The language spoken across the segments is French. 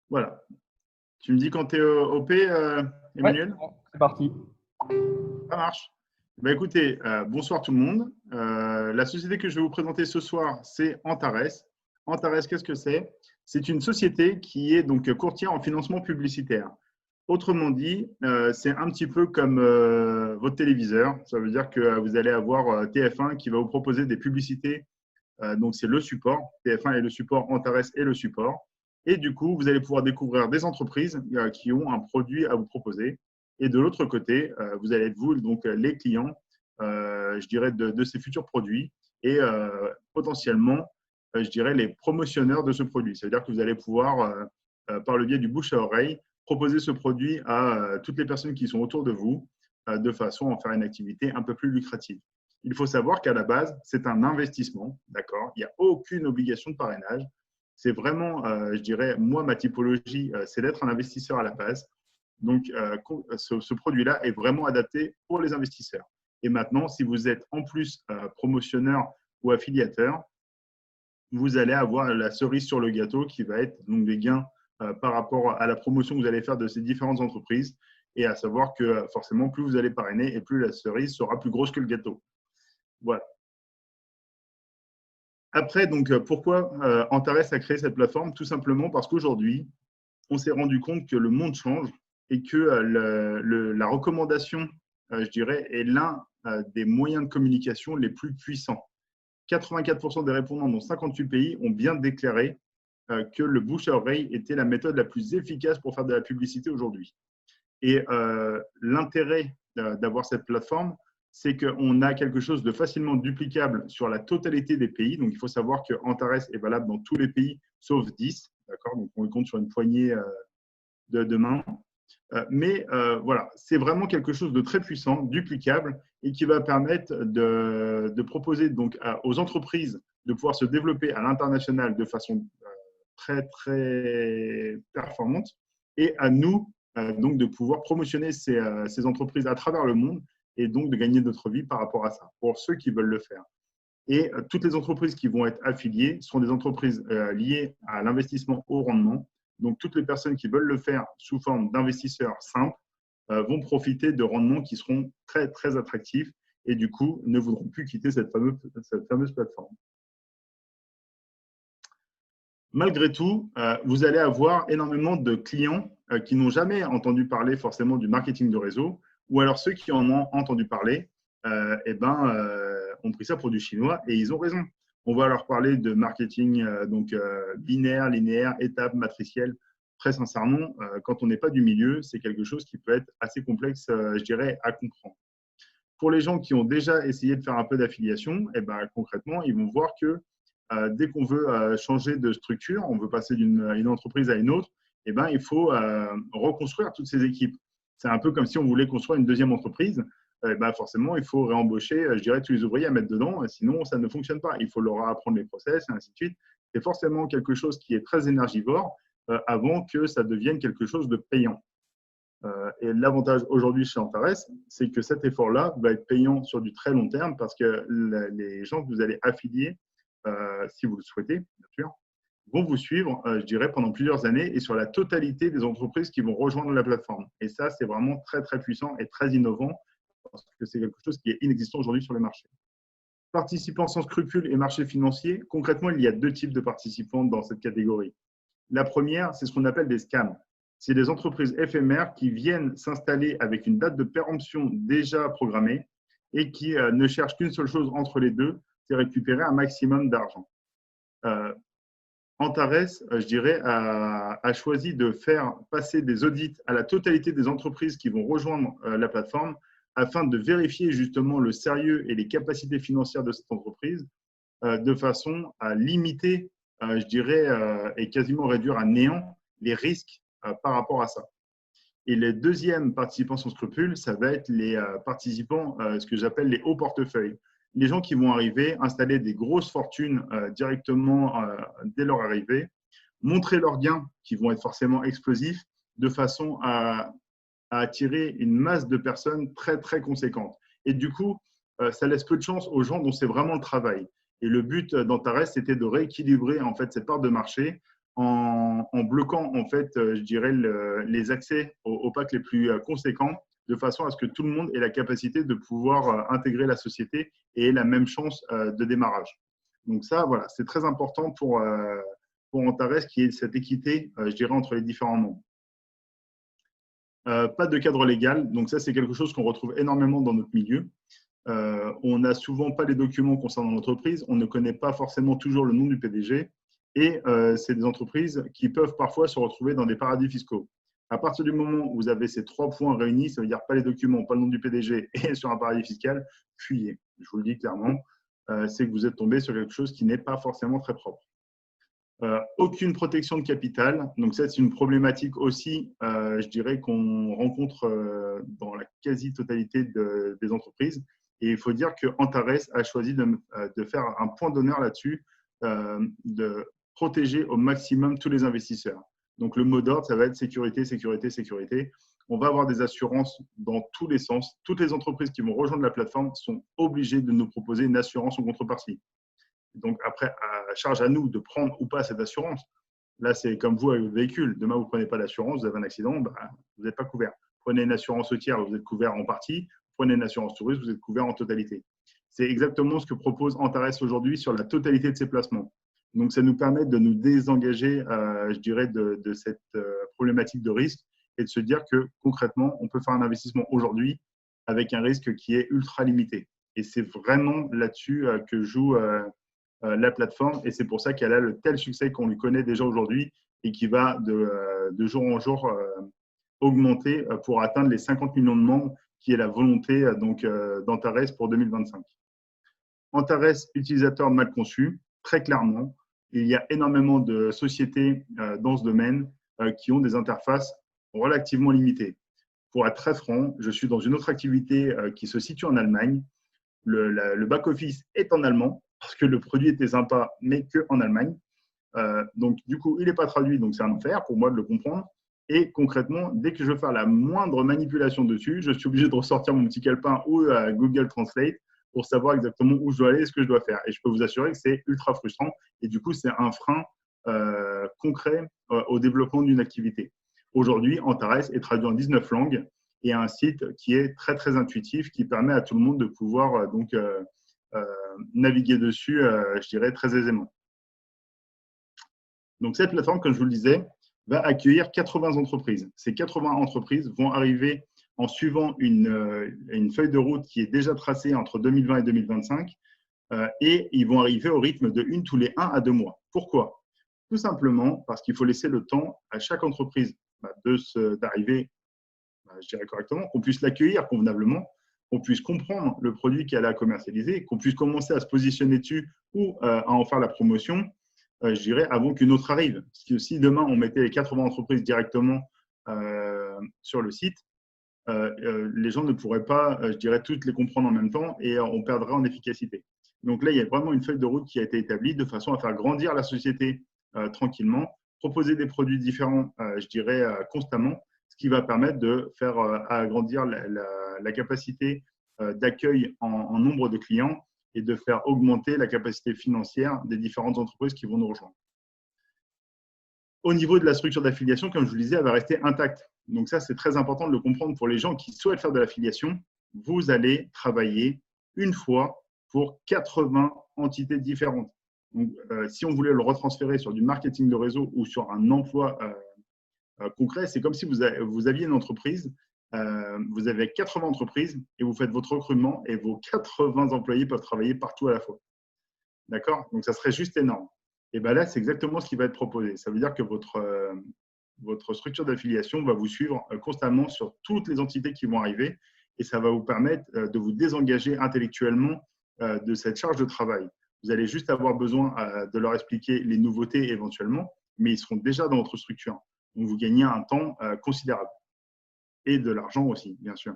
Voilà. Tu me dis quand tu es OP, Ouais, Emmanuel? c'est parti. Ça marche. Bah, écoutez, bonsoir tout le monde. La société que je vais vous présenter ce soir, c'est Antares. Antares, qu'est-ce que c'est? C'est une société qui est donc courtière en financement publicitaire. Autrement dit, c'est un petit peu comme votre téléviseur. Ça veut dire que vous allez avoir TF1 qui va vous proposer des publicités. Donc, c'est le support. TF1 est le support, Antares est le support. Et du coup, vous allez pouvoir découvrir des entreprises qui ont un produit à vous proposer. Et de l'autre côté, vous allez être vous, donc les clients, je dirais, de ces futurs produits et potentiellement, je dirais, les promotionneurs de ce produit. Ça veut dire que vous allez pouvoir, par le biais du bouche à oreille, proposer ce produit à toutes les personnes qui sont autour de vous de façon à en faire une activité un peu plus lucrative. Il faut savoir qu'à la base, c'est un investissement, d'accord? Il n'y a aucune obligation de parrainage. C'est vraiment, je dirais, moi, ma typologie, c'est d'être un investisseur à la base. Donc, ce produit-là est vraiment adapté pour les investisseurs. Et maintenant, si vous êtes en plus promotionneur ou affiliateur, vous allez avoir la cerise sur le gâteau qui va être donc des gains par rapport à la promotion que vous allez faire de ces différentes entreprises. Et à savoir que forcément, plus vous allez parrainer et plus la cerise sera plus grosse que le gâteau. Voilà. Après, donc, pourquoi Antares a créé cette plateforme? Tout simplement parce qu'aujourd'hui, on s'est rendu compte que le monde change et que la recommandation, je dirais, est l'un des moyens de communication les plus puissants. 84% des répondants dans 58 pays ont bien déclaré que le bouche à oreille était la méthode la plus efficace pour faire de la publicité aujourd'hui. Et l'intérêt d'avoir cette plateforme, c'est qu'on a quelque chose de facilement duplicable sur la totalité des pays. Donc, il faut savoir que Antares est valable dans tous les pays, sauf 10. D'accord? Donc, on le compte sur une poignée de mains. Mais voilà, c'est vraiment quelque chose de très puissant, duplicable, et qui va permettre de proposer donc aux entreprises de pouvoir se développer à l'international de façon très, très performante, et à nous, donc, de pouvoir promotionner ces entreprises à travers le monde et donc de gagner notre vie par rapport à ça, pour ceux qui veulent le faire. Et toutes les entreprises qui vont être affiliées seront des entreprises liées à l'investissement au rendement. Donc, toutes les personnes qui veulent le faire sous forme d'investisseurs simples vont profiter de rendements qui seront très, très attractifs et du coup, ne voudront plus quitter cette fameuse plateforme. Malgré tout, vous allez avoir énormément de clients qui n'ont jamais entendu parler forcément du marketing de réseau, ou alors ceux qui en ont entendu parler ont pris ça pour du chinois et ils ont raison. On va leur parler de marketing binaire, linéaire, étape, matricielle. Très sincèrement, quand on n'est pas du milieu, c'est quelque chose qui peut être assez complexe, je dirais, à comprendre. Pour les gens qui ont déjà essayé de faire un peu d'affiliation, concrètement, ils vont voir que dès qu'on veut changer de structure, on veut passer d'une entreprise à une autre, il faut reconstruire toutes ces équipes. C'est un peu comme si on voulait construire une deuxième entreprise. Forcément, il faut réembaucher, je dirais, tous les ouvriers à mettre dedans, sinon ça ne fonctionne pas. Il faut leur apprendre les process et ainsi de suite. C'est forcément quelque chose qui est très énergivore avant que ça devienne quelque chose de payant. Et l'avantage aujourd'hui chez Antares, c'est que cet effort-là va être payant sur du très long terme parce que les gens que vous allez affilier, si vous le souhaitez, bien sûr, vont vous suivre, je dirais, pendant plusieurs années et sur la totalité des entreprises qui vont rejoindre la plateforme. Et ça, c'est vraiment très, très puissant et très innovant parce que c'est quelque chose qui est inexistant aujourd'hui sur le marché. Participants sans scrupules et marché financier, concrètement, il y a deux types de participants dans cette catégorie. La première, c'est ce qu'on appelle des scams. C'est des entreprises éphémères qui viennent s'installer avec une date de péremption déjà programmée et qui ne cherchent qu'une seule chose entre les deux, c'est récupérer un maximum d'argent. Antares, je dirais, a choisi de faire passer des audits à la totalité des entreprises qui vont rejoindre la plateforme afin de vérifier justement le sérieux et les capacités financières de cette entreprise de façon à limiter, je dirais, et quasiment réduire à néant les risques par rapport à ça. Et les deuxièmes participants sans scrupules, ça va être les participants, ce que j'appelle les hauts portefeuilles. Les gens qui vont arriver, installer des grosses fortunes directement dès leur arrivée, montrer leurs gains qui vont être forcément explosifs de façon à attirer une masse de personnes très, très conséquente. Et du coup, ça laisse peu de chance aux gens dont c'est vraiment le travail. Et le but d'Antares, c'était de rééquilibrer en fait cette part de marché en bloquant en fait, je dirais, les accès aux packs les plus conséquents, de façon à ce que tout le monde ait la capacité de pouvoir intégrer la société et ait la même chance de démarrage. Donc ça, voilà, c'est très important pour Antares qu'il y ait cette équité, je dirais, entre les différents membres. Pas de cadre légal, donc ça, c'est quelque chose qu'on retrouve énormément dans notre milieu. On n'a souvent pas les documents concernant l'entreprise, on ne connaît pas forcément toujours le nom du PDG, et c'est des entreprises qui peuvent parfois se retrouver dans des paradis fiscaux. À partir du moment où vous avez ces 3 points réunis, ça veut dire pas les documents, pas le nom du PDG et sur un paradis fiscal, fuyez. Je vous le dis clairement, c'est que vous êtes tombé sur quelque chose qui n'est pas forcément très propre. Aucune protection de capital. Donc, ça, c'est une problématique aussi, je dirais, qu'on rencontre dans la quasi-totalité des entreprises. Et il faut dire que Antares a choisi de faire un point d'honneur là-dessus, de protéger au maximum tous les investisseurs. Donc, le mot d'ordre, ça va être sécurité, sécurité, sécurité. On va avoir des assurances dans tous les sens. Toutes les entreprises qui vont rejoindre la plateforme sont obligées de nous proposer une assurance en contrepartie. Donc, après, à charge à nous de prendre ou pas cette assurance. Là, c'est comme vous avec votre véhicule. Demain, vous ne prenez pas d'assurance, vous avez un accident, vous n'êtes pas couvert. Prenez une assurance routière, vous êtes couvert en partie. Prenez une assurance touriste, vous êtes couvert en totalité. C'est exactement ce que propose Antares aujourd'hui sur la totalité de ses placements. Donc, ça nous permet de nous désengager, je dirais, de cette problématique de risque et de se dire que concrètement, on peut faire un investissement aujourd'hui avec un risque qui est ultra limité. Et c'est vraiment là-dessus que joue la plateforme, et c'est pour ça qu'elle a le tel succès qu'on lui connaît déjà aujourd'hui et qui va de jour en jour augmenter pour atteindre les 50 millions de membres, qui est la volonté d'Antares pour 2025. Antares, utilisateur mal conçu, très clairement, il y a énormément de sociétés dans ce domaine qui ont des interfaces relativement limitées. Pour être très franc, je suis dans une autre activité qui se situe en Allemagne. Le back-office est en allemand, parce que le produit était sympa, mais qu'en Allemagne. Donc, du coup, il n'est pas traduit, donc c'est un enfer pour moi de le comprendre. Et concrètement, dès que je veux faire la moindre manipulation dessus, je suis obligé de ressortir mon petit calepin ou Google Translate pour savoir exactement où je dois aller et ce que je dois faire. Et je peux vous assurer que c'est ultra frustrant. Et du coup, c'est un frein concret au développement d'une activité. Aujourd'hui, Antares est traduit en 19 langues et a un site qui est très, très intuitif, qui permet à tout le monde de pouvoir naviguer dessus, je dirais, très aisément. Donc, cette plateforme, comme je vous le disais, va accueillir 80 entreprises. Ces 80 entreprises vont arriver en suivant une feuille de route qui est déjà tracée entre 2020 et 2025, et ils vont arriver au rythme de une tous les 1 à 2 mois. Pourquoi? Tout simplement parce qu'il faut laisser le temps à chaque entreprise d'arriver, je dirais correctement, qu'on puisse l'accueillir convenablement, qu'on puisse comprendre le produit qu'elle a commercialisé, qu'on puisse commencer à se positionner dessus ou à en faire la promotion, je dirais, avant qu'une autre arrive. Parce que si demain, on mettait les 80 entreprises directement sur le site, les gens ne pourraient pas, je dirais, toutes les comprendre en même temps et on perdrait en efficacité. Donc là, il y a vraiment une feuille de route qui a été établie de façon à faire grandir la société tranquillement, proposer des produits différents, je dirais, constamment, ce qui va permettre de faire agrandir la capacité d'accueil en nombre de clients et de faire augmenter la capacité financière des différentes entreprises qui vont nous rejoindre. Au niveau de la structure d'affiliation, comme je vous le disais, elle va rester intacte. Donc ça, c'est très important de le comprendre pour les gens qui souhaitent faire de l'affiliation. Vous allez travailler une fois pour 80 entités différentes. Donc, si on voulait le retransférer sur du marketing de réseau ou sur un emploi concret, c'est comme si vous aviez une entreprise, vous avez 80 entreprises et vous faites votre recrutement et vos 80 employés peuvent travailler partout à la fois. D'accord? Donc, ça serait juste énorme. Et bien là, c'est exactement ce qui va être proposé. Ça veut dire que votre structure d'affiliation va vous suivre constamment sur toutes les entités qui vont arriver et ça va vous permettre de vous désengager intellectuellement de cette charge de travail. Vous allez juste avoir besoin de leur expliquer les nouveautés éventuellement, mais ils seront déjà dans votre structure. Donc, vous gagnez un temps considérable et de l'argent aussi, bien sûr.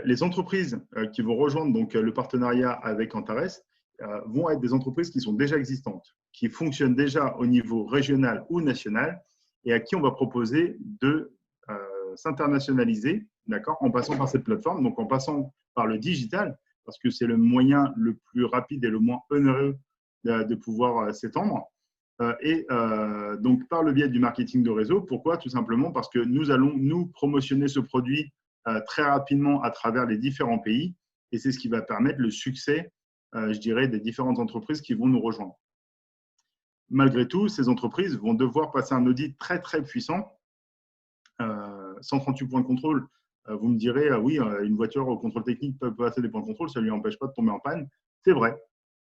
Les entreprises qui vont rejoindre donc, le partenariat avec Antares vont être des entreprises qui sont déjà existantes, qui fonctionnent déjà au niveau régional ou national et à qui on va proposer de s'internationaliser, d'accord, en passant par cette plateforme, donc en passant par le digital, parce que c'est le moyen le plus rapide et le moins onéreux de pouvoir s'étendre. Donc, par le biais du marketing de réseau, pourquoi? Tout simplement parce que nous allons nous promotionner ce produit très rapidement à travers les différents pays et c'est ce qui va permettre le succès, je dirais, des différentes entreprises qui vont nous rejoindre. Malgré tout, ces entreprises vont devoir passer un audit très, très puissant. 138 points de contrôle, vous me direz, oui, une voiture au contrôle technique peut passer des points de contrôle, ça ne lui empêche pas de tomber en panne. C'est vrai.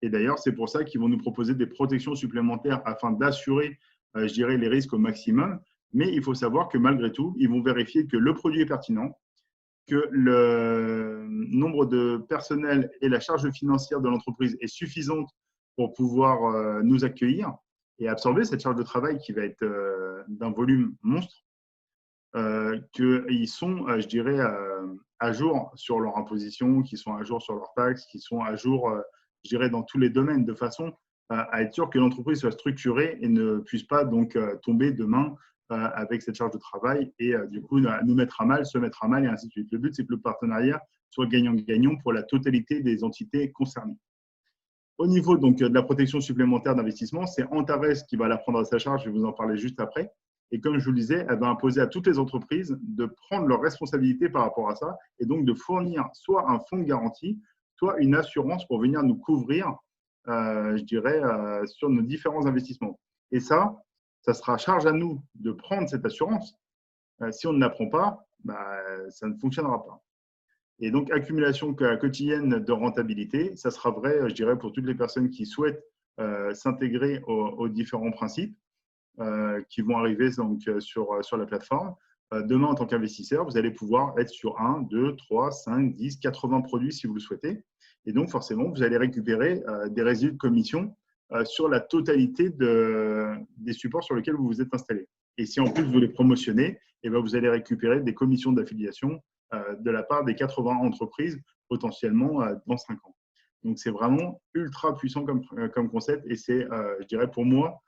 Et d'ailleurs, c'est pour ça qu'ils vont nous proposer des protections supplémentaires afin d'assurer, je dirais, les risques au maximum. Mais il faut savoir que malgré tout, ils vont vérifier que le produit est pertinent, que le nombre de personnel et la charge financière de l'entreprise est suffisante pour pouvoir nous accueillir et absorber cette charge de travail qui va être d'un volume monstre. Qu'ils sont, je dirais, à jour sur leur imposition, qu'ils sont à jour sur leurs taxes, qu'ils sont à jour, je dirais, dans tous les domaines, de façon à être sûr que l'entreprise soit structurée et ne puisse pas donc tomber demain avec cette charge de travail et du coup nous mettre à mal, se mettre à mal et ainsi de suite. Le but, c'est que le partenariat soit gagnant-gagnant pour la totalité des entités concernées. Au niveau donc, de la protection supplémentaire d'investissement, c'est Antares qui va la prendre à sa charge, je vais vous en parler juste après. Et comme je vous le disais, elle va imposer à toutes les entreprises de prendre leurs responsabilités par rapport à ça et donc de fournir soit un fonds de garantie, soit une assurance pour venir nous couvrir, je dirais, sur nos différents investissements. Et ça sera charge à nous de prendre cette assurance. Si on ne la prend pas, ça ne fonctionnera pas. Et donc, accumulation quotidienne de rentabilité, ça sera vrai, je dirais, pour toutes les personnes qui souhaitent s'intégrer aux différents principes qui vont arriver donc, sur la plateforme. Demain, en tant qu'investisseur, vous allez pouvoir être sur 1, 2, 3, 5, 10, 80 produits si vous le souhaitez. Et donc, forcément, vous allez récupérer des résidus de commission sur la totalité des supports sur lesquels vous vous êtes installé. Et si en plus vous les promotionnez, eh bien, vous allez récupérer des commissions d'affiliation de la part des 80 entreprises potentiellement dans 5 ans. Donc, c'est vraiment ultra puissant comme concept et c'est, je dirais, pour moi,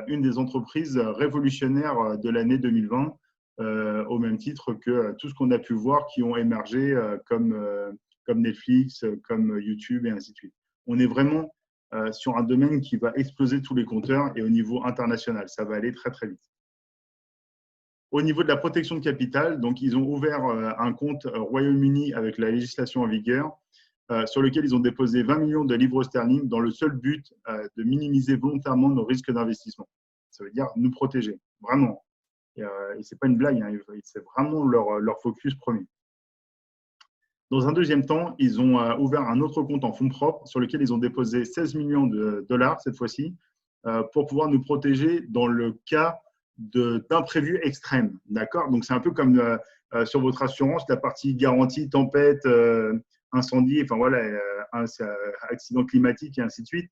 une des entreprises révolutionnaires de l'année 2020, au même titre que tout ce qu'on a pu voir qui ont émergé comme Netflix, comme YouTube et ainsi de suite. On est vraiment sur un domaine qui va exploser tous les compteurs et au niveau international, ça va aller très, très vite. Au niveau de la protection de capital, donc ils ont ouvert un compte Royaume-Uni avec la législation en vigueur, sur lequel ils ont déposé 20 millions de livres sterling dans le seul but de minimiser volontairement nos risques d'investissement. Ça veut dire nous protéger, vraiment. Et ce n'est pas une blague, hein, c'est vraiment leur focus premier. Dans un deuxième temps, ils ont ouvert un autre compte en fonds propres sur lequel ils ont déposé 16 millions de dollars cette fois-ci pour pouvoir nous protéger dans le cas d'imprévus extrêmes. D'accord? Donc, c'est un peu comme sur votre assurance, la partie garantie, tempête, incendie, enfin voilà, accident climatique et ainsi de suite.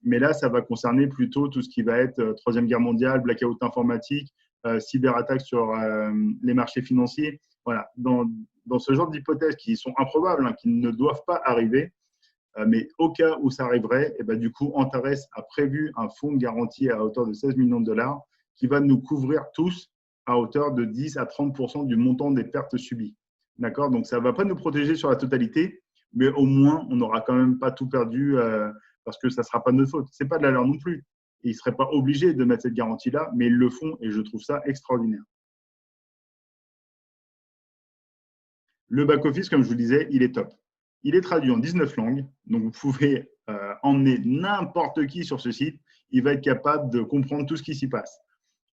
Mais là, ça va concerner plutôt tout ce qui va être Troisième Guerre mondiale, blackout informatique, cyberattaques sur les marchés financiers. Voilà, dans ce genre d'hypothèses qui sont improbables, hein, qui ne doivent pas arriver, mais au cas où ça arriverait, et ben, du coup, Antares a prévu un fonds de garantie à hauteur de 16 millions de dollars qui va nous couvrir tous à hauteur de 10 à 30% du montant des pertes subies. D'accord? Donc, ça ne va pas nous protéger sur la totalité, mais au moins, on n'aura quand même pas tout perdu parce que ça ne sera pas de notre faute. Ce n'est pas de la leur non plus. Et ils ne seraient pas obligés de mettre cette garantie-là, mais ils le font et je trouve ça extraordinaire. Le back-office, comme je vous disais, il est top. Il est traduit en 19 langues, donc vous pouvez emmener n'importe qui sur ce site. Il va être capable de comprendre tout ce qui s'y passe.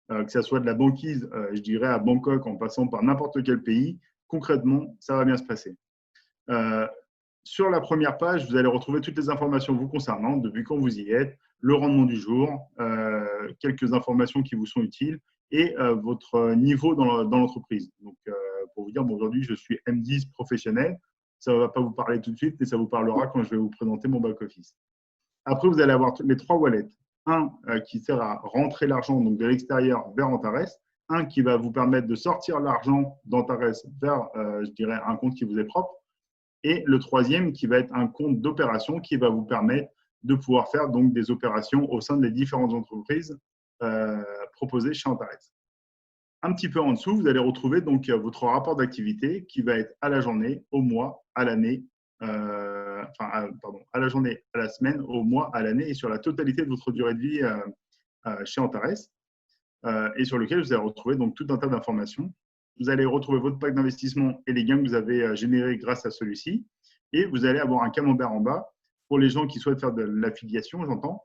Que ce soit de la banquise, je dirais, à Bangkok, en passant par n'importe quel pays, concrètement, ça va bien se passer. Sur la première page, vous allez retrouver toutes les informations vous concernant, depuis quand vous y êtes, le rendement du jour, quelques informations qui vous sont utiles et votre niveau dans l'entreprise. Donc, pour vous dire, bon, aujourd'hui, je suis M10 professionnel. Ça ne va pas vous parler tout de suite, mais ça vous parlera quand je vais vous présenter mon back-office. Après, vous allez avoir les 3 wallets. Un qui sert à rentrer l'argent donc de l'extérieur vers Antares. Un qui va vous permettre de sortir l'argent d'Antares vers, je dirais, un compte qui vous est propre. Et le troisième qui va être un compte d'opération qui va vous permettre de pouvoir faire donc des opérations au sein des différentes entreprises proposées chez Antares. Un petit peu en dessous, vous allez retrouver donc votre rapport d'activité qui va être à la journée, au mois, à l'année, à la journée, à la semaine, au mois, à l'année et sur la totalité de votre durée de vie chez Antares et sur lequel vous allez retrouver donc tout un tas d'informations. Vous allez retrouver votre pack d'investissement et les gains que vous avez générés grâce à celui-ci. Et vous allez avoir un camembert en bas pour les gens qui souhaitent faire de l'affiliation, j'entends,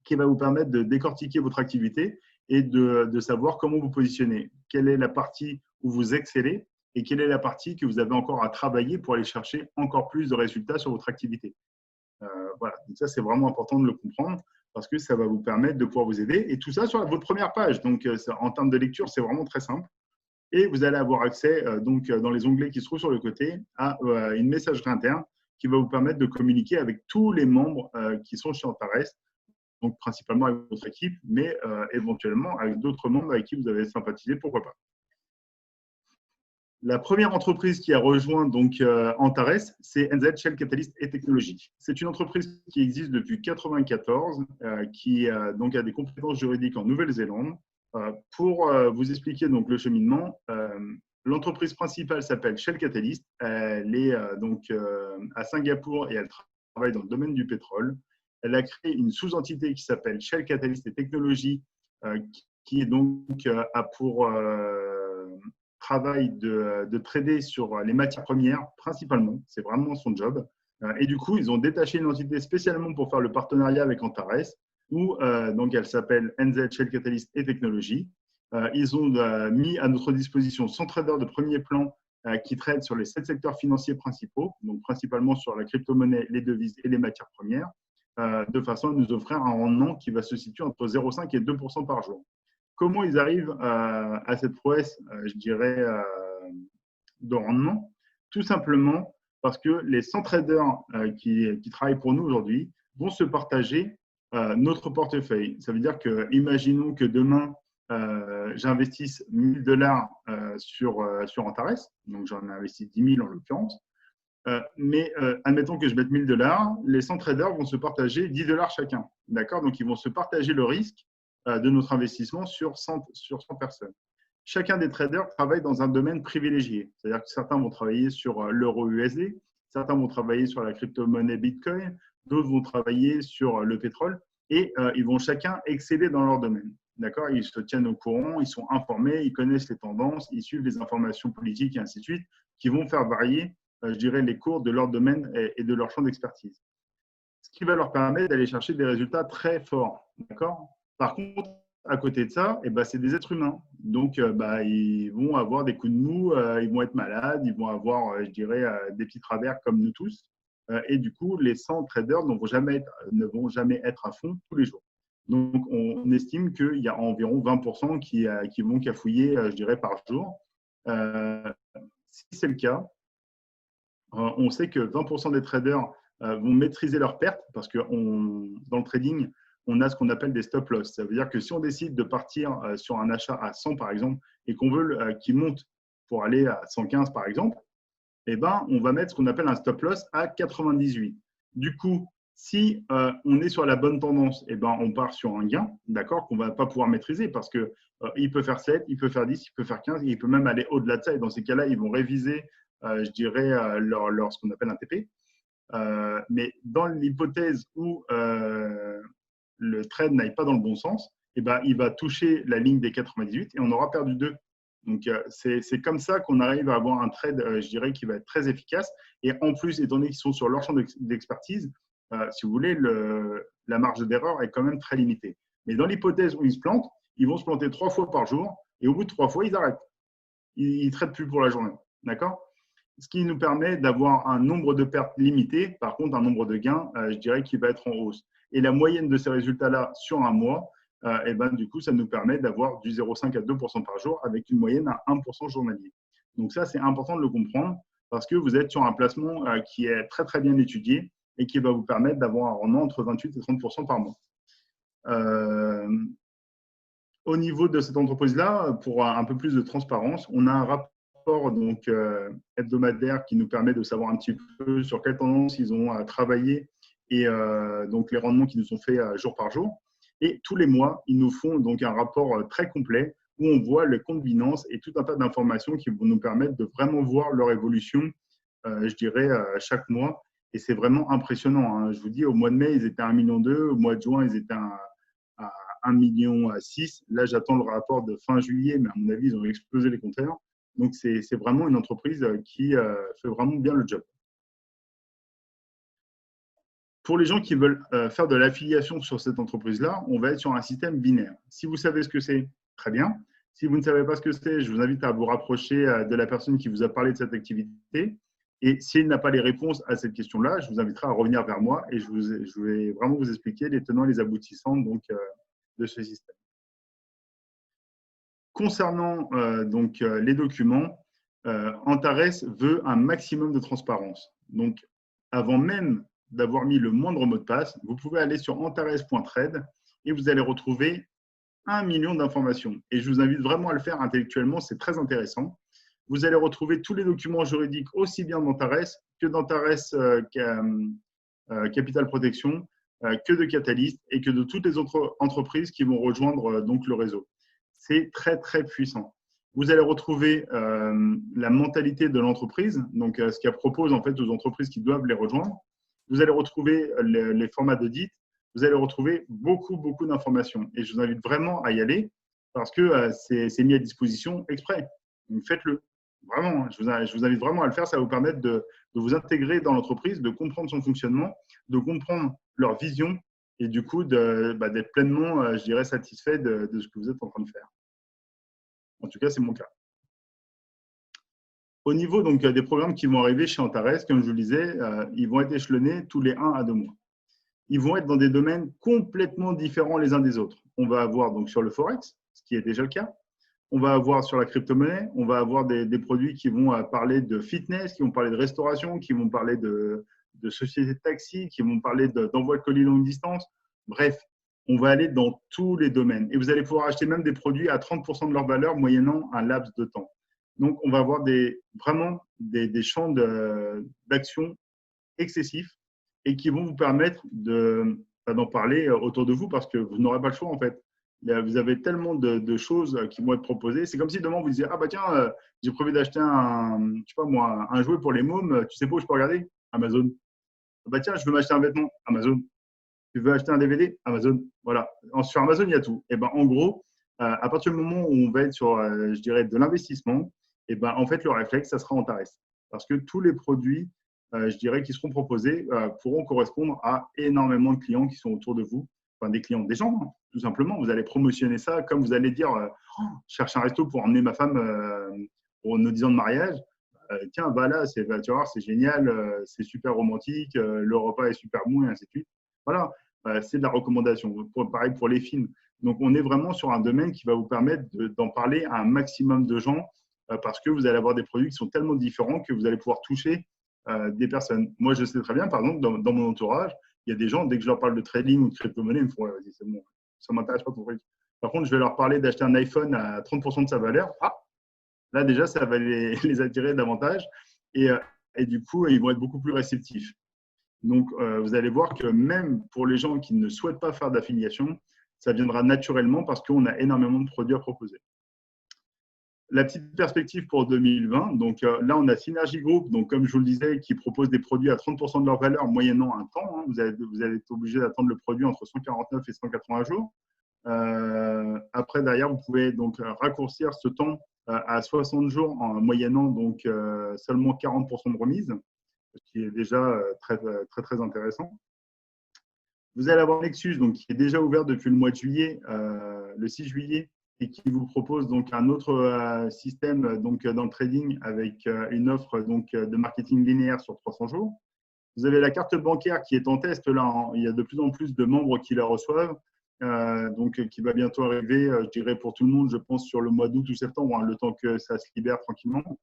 qui va vous permettre de décortiquer votre activité et de savoir comment vous positionnez. Quelle est la partie où vous excellez et quelle est la partie que vous avez encore à travailler pour aller chercher encore plus de résultats sur votre activité. Voilà, donc ça, c'est vraiment important de le comprendre parce que ça va vous permettre de pouvoir vous aider. Et tout ça sur votre première page. Donc, en termes de lecture, c'est vraiment très simple. Et vous allez avoir accès, dans les onglets qui se trouvent sur le côté, à une messagerie interne qui va vous permettre de communiquer avec tous les membres qui sont chez Antares, donc principalement avec votre équipe, mais éventuellement avec d'autres membres avec qui vous avez sympathisé, pourquoi pas. La première entreprise qui a rejoint donc Antares, c'est NZ Shell Catalyst et Technologies. C'est une entreprise qui existe depuis 1994, qui donc a des compétences juridiques en Nouvelle-Zélande. Pour vous expliquer donc le cheminement, l'entreprise principale s'appelle Shell Catalyst. Elle est donc à Singapour et elle travaille dans le domaine du pétrole. Elle a créé une sous-entité qui s'appelle Shell Catalyst et Technologies, qui est donc a pour travail de trader sur les matières premières principalement. C'est vraiment son job. Et du coup, ils ont détaché une entité spécialement pour faire le partenariat avec Antares, où donc elle s'appelle NZ Shell Catalyst et Technologies. Ils ont mis à notre disposition 100 traders de premier plan qui traitent sur les 7 secteurs financiers principaux, donc principalement sur la crypto-monnaie, les devises et les matières premières, de façon à nous offrir un rendement qui va se situer entre 0,5 et 2% par jour. Comment ils arrivent à cette prouesse, je dirais, de rendement? Tout simplement parce que les 100 traders qui travaillent pour nous aujourd'hui vont se partager notre portefeuille. Ça veut dire que, imaginons que demain, j'investisse 1 000 $ sur Antares, donc j'en ai investi 10 000 en l'occurrence, mais admettons que je mette 1 000 $, les 100 traders vont se partager 10 $ chacun. D'accord? Donc, ils vont se partager le risque de notre investissement sur 100 personnes. Chacun des traders travaille dans un domaine privilégié. C'est-à-dire que certains vont travailler sur l'euro USD, certains vont travailler sur la crypto-monnaie Bitcoin, d'autres vont travailler sur le pétrole et ils vont chacun exceller dans leur domaine. D'accord? Ils se tiennent au courant, ils sont informés, ils connaissent les tendances, ils suivent les informations politiques et ainsi de suite, qui vont faire varier, je dirais, les cours de leur domaine et de leur champ d'expertise. Ce qui va leur permettre d'aller chercher des résultats très forts. D'accord? Par contre, à côté de ça, c'est des êtres humains. Donc, ils vont avoir des coups de mou, ils vont être malades, ils vont avoir, je dirais, des petits travers comme nous tous. Et du coup, les 100 traders ne vont jamais être à fond tous les jours. Donc, on estime qu'il y a environ 20% qui vont cafouiller, je dirais, par jour. Si c'est le cas, on sait que 20% des traders vont maîtriser leurs pertes parce que dans le trading, on a ce qu'on appelle des stop loss. Ça veut dire que si on décide de partir sur un achat à 100 par exemple et qu'on veut qu'il monte pour aller à 115 par exemple, on va mettre ce qu'on appelle un stop loss à 98. Du coup, si on est sur la bonne tendance, on part sur un gain, d'accord, qu'on ne va pas pouvoir maîtriser parce qu'il peut faire 7, il peut faire 10, il peut faire 15, et il peut même aller au-delà de ça. Et dans ces cas-là, ils vont réviser, je dirais, ce qu'on appelle un TP. Mais dans l'hypothèse où le trade n'aille pas dans le bon sens, il va toucher la ligne des 98 et on aura perdu 2. Donc, c'est comme ça qu'on arrive à avoir un trade, je dirais, qui va être très efficace. Et en plus, étant donné qu'ils sont sur leur champ d'expertise, si vous voulez, la marge d'erreur est quand même très limitée. Mais dans l'hypothèse où ils se plantent, ils vont se planter 3 fois par jour et au bout de 3 fois, ils arrêtent. Ils ne traitent plus pour la journée. D'accord? Ce qui nous permet d'avoir un nombre de pertes limité, par contre, un nombre de gains, je dirais, qui va être en hausse. Et la moyenne de ces résultats-là sur un mois, du coup, ça nous permet d'avoir du 0,5 à 2% par jour avec une moyenne à 1% journalier. Donc ça, c'est important de le comprendre parce que vous êtes sur un placement qui est très, très bien étudié et qui va vous permettre d'avoir un rendement entre 28 et 30% par mois. Au niveau de cette entreprise-là, pour un peu plus de transparence, on a un rapport donc, hebdomadaire qui nous permet de savoir un petit peu sur quelle tendance ils ont travaillé et donc les rendements qui nous sont faits jour par jour. Et tous les mois, ils nous font donc un rapport très complet où on voit le compte Binance et tout un tas d'informations qui vont nous permettre de vraiment voir leur évolution, je dirais, chaque mois. Et c'est vraiment impressionnant. Hein. Je vous dis, au mois de mai, ils étaient à 1,2 million. Au mois de juin, ils étaient à 1,6 million. Là, j'attends le rapport de fin juillet, mais à mon avis, ils ont explosé les compteurs. Donc, c'est vraiment une entreprise qui fait vraiment bien le job. Pour les gens qui veulent faire de l'affiliation sur cette entreprise-là, on va être sur un système binaire. Si vous savez ce que c'est, très bien. Si vous ne savez pas ce que c'est, je vous invite à vous rapprocher de la personne qui vous a parlé de cette activité. Et s'il n'a pas les réponses à cette question-là, je vous inviterai à revenir vers moi et je vais vraiment vous expliquer les tenants et les aboutissants donc, de ce système. Concernant les documents, Antares veut un maximum de transparence. Donc, avant même d'avoir mis le moindre mot de passe, vous pouvez aller sur antares.trade et vous allez retrouver 1 million d'informations. Et je vous invite vraiment à le faire intellectuellement, c'est très intéressant. Vous allez retrouver tous les documents juridiques aussi bien d'Antares que d'Antares Capital Protection, que de Catalyst et que de toutes les autres entreprises qui vont rejoindre donc le réseau. C'est très, très puissant. Vous allez retrouver la mentalité de l'entreprise, donc ce qu'elle propose en fait aux entreprises qui doivent les rejoindre. Vous allez retrouver les formats d'audit. Vous allez retrouver beaucoup, beaucoup d'informations. Et je vous invite vraiment à y aller parce que c'est mis à disposition exprès. Donc, faites-le. Vraiment, je vous invite vraiment à le faire. Ça va vous permettre de vous intégrer dans l'entreprise, de comprendre son fonctionnement, de comprendre leur vision et du coup d'être pleinement, je dirais, satisfait de ce que vous êtes en train de faire. En tout cas, c'est mon cas. Au niveau donc, des programmes qui vont arriver chez Antares, comme je vous le disais, ils vont être échelonnés tous les 1 à 2 mois. Ils vont être dans des domaines complètement différents les uns des autres. On va avoir donc sur le Forex, ce qui est déjà le cas. On va avoir sur la crypto-monnaie, on va avoir des produits qui vont parler de fitness, qui vont parler de restauration, qui vont parler de sociétés de taxi, qui vont parler d'envoi de colis longue distance. Bref, on va aller dans tous les domaines. Et vous allez pouvoir acheter même des produits à 30% de leur valeur moyennant un laps de temps. Donc, on va avoir vraiment des champs d'action excessifs et qui vont vous permettre d'en parler autour de vous parce que vous n'aurez pas le choix en fait. Vous avez tellement de choses qui vont être proposées. C'est comme si demain vous disiez ah bah tiens, j'ai prévu d'acheter un jouet pour les mômes. Tu sais pas où je peux regarder? Amazon. Ah bah tiens, je veux m'acheter un vêtement. Amazon. Tu veux acheter un DVD? Amazon. Voilà. Sur Amazon, il y a tout. Et ben en gros, à partir du moment où on va être sur, je dirais, de l'investissement, et ben en fait le réflexe, ça sera Antares parce que tous les produits je dirais, qui seront proposés pourront correspondre à énormément de clients qui sont autour de vous, enfin des clients, des gens, hein, tout simplement. Vous allez promotionner ça comme vous allez dire je cherche un resto pour emmener ma femme pour nos 10 ans de mariage. Tiens, bah là, tu vas voir, c'est génial, c'est super romantique, le repas est super bon et ainsi de suite. Voilà, c'est de la recommandation. Pareil pour les films. Donc, on est vraiment sur un domaine qui va vous permettre d'en parler à un maximum de gens parce que vous allez avoir des produits qui sont tellement différents que vous allez pouvoir toucher des personnes. Moi, je sais très bien, par exemple, dans mon entourage, il y a des gens, dès que je leur parle de trading ou de crypto-monnaie, ils me font ouais, vas-y, c'est bon, ça ne m'intéresse pas ton truc. Par contre, je vais leur parler d'acheter un iPhone à 30% de sa valeur. Ah, là, déjà, ça va les attirer davantage. Et du coup, ils vont être beaucoup plus réceptifs. Donc, vous allez voir que même pour les gens qui ne souhaitent pas faire d'affiliation, ça viendra naturellement parce qu'on a énormément de produits à proposer. La petite perspective pour 2020, donc là, on a Synergy Group, donc comme je vous le disais, qui propose des produits à 30% de leur valeur moyennant un temps. Hein. Vous allez être obligé d'attendre le produit entre 149 et 180 jours. Après, derrière, vous pouvez donc raccourcir ce temps à 60 jours en moyennant donc seulement 40% de remise, ce qui est déjà très, très, très intéressant. Vous allez avoir Nexus, donc, qui est déjà ouvert depuis le mois de juillet, le 6 juillet, et qui vous propose donc un autre système donc, dans le trading avec une offre donc, de marketing linéaire sur 300 jours. Vous avez la carte bancaire qui est en test là. Hein. Il y a de plus en plus de membres qui la reçoivent, donc qui va bientôt arriver, je dirais pour tout le monde, je pense sur le mois d'août ou septembre, hein, le temps que ça se libère tranquillement.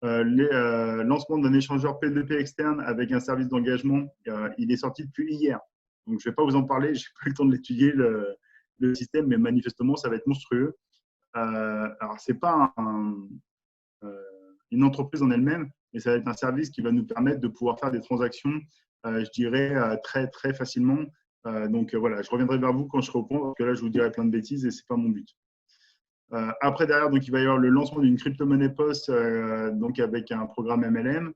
Lancement d'un échangeur P2P externe avec un service d'engagement, il est sorti depuis hier. Donc je ne vais pas vous en parler, je n'ai pas eu le temps de l'étudier le système, mais manifestement, ça va être monstrueux. Alors, ce n'est pas une entreprise en elle-même, mais ça va être un service qui va nous permettre de pouvoir faire des transactions, je dirais, très, très facilement. Donc, voilà, je reviendrai vers vous quand je serai au point, parce que là, je vous dirai plein de bêtises et ce n'est pas mon but. Après, derrière, donc, il va y avoir le lancement d'une crypto-monnaie POS donc avec un programme MLM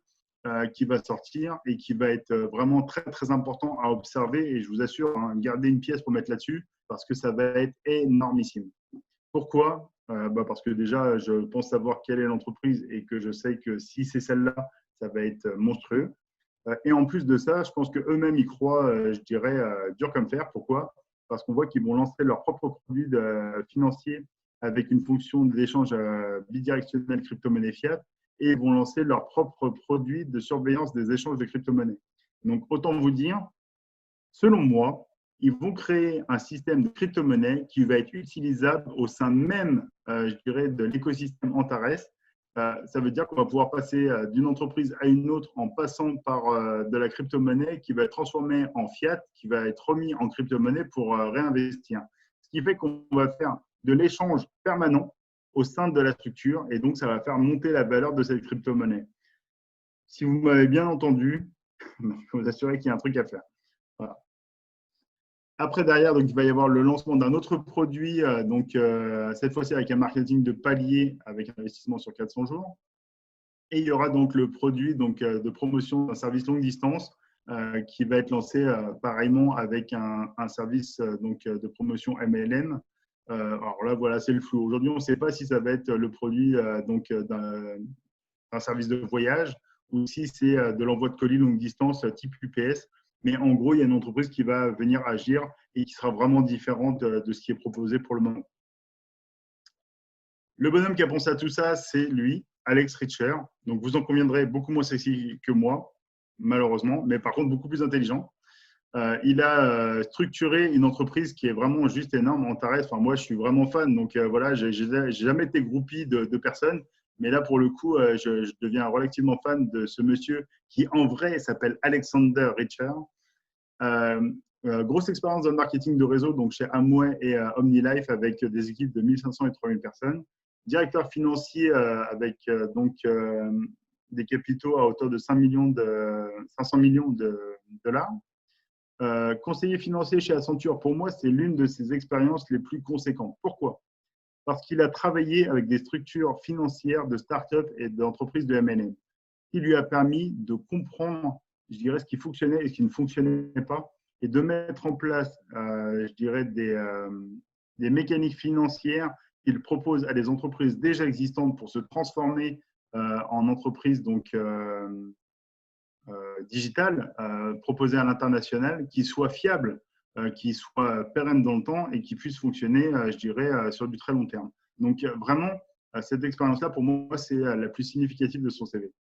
qui va sortir et qui va être vraiment très, très important à observer. Et je vous assure, hein, gardez une pièce pour mettre là-dessus parce que ça va être énormissime. Pourquoi? Parce que déjà, je pense savoir quelle est l'entreprise et que je sais que si c'est celle-là, ça va être monstrueux. Et en plus de ça, je pense qu'eux-mêmes, ils croient, je dirais, dur comme fer. Pourquoi? Parce qu'on voit qu'ils vont lancer leur propre produit financier avec une fonction d'échange bidirectionnel crypto-monnaie fiat et ils vont lancer leur propre produit de surveillance des échanges de crypto-monnaies. Donc, autant vous dire, selon moi, ils vont créer un système de crypto-monnaie qui va être utilisable au sein même, je dirais, de l'écosystème Antares. Ça veut dire qu'on va pouvoir passer d'une entreprise à une autre en passant par de la crypto-monnaie qui va être transformée en fiat, qui va être remis en crypto-monnaie pour réinvestir. Ce qui fait qu'on va faire de l'échange permanent au sein de la structure et donc ça va faire monter la valeur de cette crypto-monnaie. Si vous m'avez bien entendu, je peux vous assurer qu'il y a un truc à faire. Voilà. Après, derrière, donc, il va y avoir le lancement d'un autre produit, cette fois-ci avec un marketing de palier avec un investissement sur 400 jours. Et il y aura donc le produit de promotion d'un service longue distance qui va être lancé pareillement avec un service de promotion MLM. Alors là, voilà, c'est le flou. Aujourd'hui, on ne sait pas si ça va être le produit d'un service de voyage ou si c'est de l'envoi de colis longue distance type UPS. Mais en gros, il y a une entreprise qui va venir agir et qui sera vraiment différente de ce qui est proposé pour le moment. Le bonhomme qui a pensé à tout ça, c'est lui, Alex Richer. Donc, vous en conviendrez, beaucoup moins sexy que moi, malheureusement, mais par contre, beaucoup plus intelligent. Il a structuré une entreprise qui est vraiment juste énorme. Antares, enfin, moi, je suis vraiment fan. Donc, voilà, je n'ai jamais été groupie de personnes. Mais là, pour le coup, je deviens relativement fan de ce monsieur qui, en vrai, s'appelle Alexander Richer. Grosse expérience dans le marketing de réseau, donc chez Amway et OmniLife, avec des équipes de 1500 et 3000 personnes. Directeur financier avec des capitaux à hauteur de 500 millions de dollars. Conseiller financier chez Accenture, pour moi, c'est l'une de ses expériences les plus conséquentes. Pourquoi? Parce qu'il a travaillé avec des structures financières de start-up et d'entreprises de M&A, qui lui a permis de comprendre, je dirais, ce qui fonctionnait et ce qui ne fonctionnait pas, et de mettre en place, je dirais, des mécaniques financières qu'il propose à des entreprises déjà existantes pour se transformer en entreprises digitales, proposées à l'international, qui soient fiables, qui soient pérennes dans le temps et qui puissent fonctionner, je dirais, sur du très long terme. Donc, vraiment, cette expérience-là, pour moi, c'est la plus significative de son CV.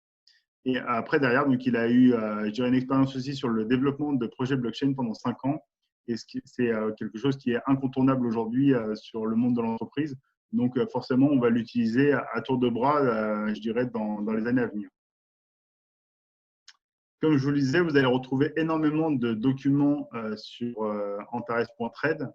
Et après, derrière, donc, il a eu, je dirais, une expérience aussi sur le développement de projets blockchain pendant 5 ans. Et c'est quelque chose qui est incontournable aujourd'hui sur le monde de l'entreprise. Donc, forcément, on va l'utiliser à tour de bras, je dirais, dans les années à venir. Comme je vous le disais, vous allez retrouver énormément de documents sur Antares.trade.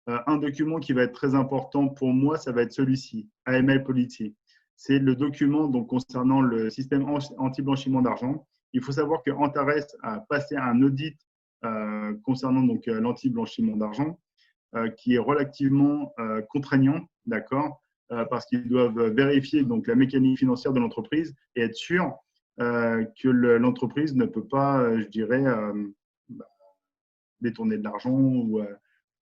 Un document qui va être très important pour moi, ça va être celui-ci, AML Policy. C'est le document donc, concernant le système anti-blanchiment d'argent. Il faut savoir que Antares a passé un audit concernant l'anti-blanchiment d'argent qui est relativement contraignant, d'accord, parce qu'ils doivent vérifier donc, la mécanique financière de l'entreprise et être sûr que l'entreprise ne peut pas, je dirais, détourner de l'argent ou